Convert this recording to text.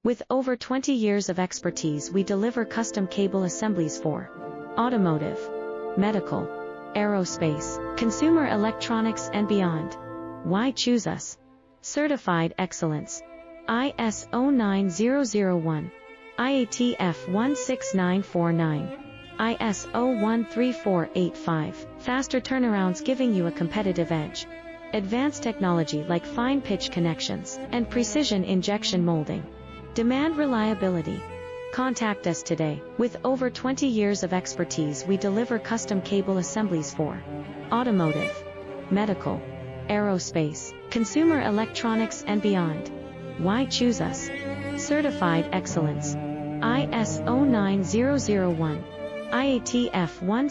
With over 20 years of expertise, we deliver custom cable assemblies for automotive, medical, aerospace, consumer electronics and beyond. Why choose us? Certified excellence. ISO 9001, IATF 16949, ISO 13485. Faster turnarounds giving you a competitive edge. Advanced technology like fine pitch connections and precision injection molding. Demand reliability. Contact us today. With over 20 years of expertise, we deliver custom cable assemblies for automotive, medical, aerospace, consumer electronics and beyond. Why choose us? Certified excellence. ISO 9001, IATF 16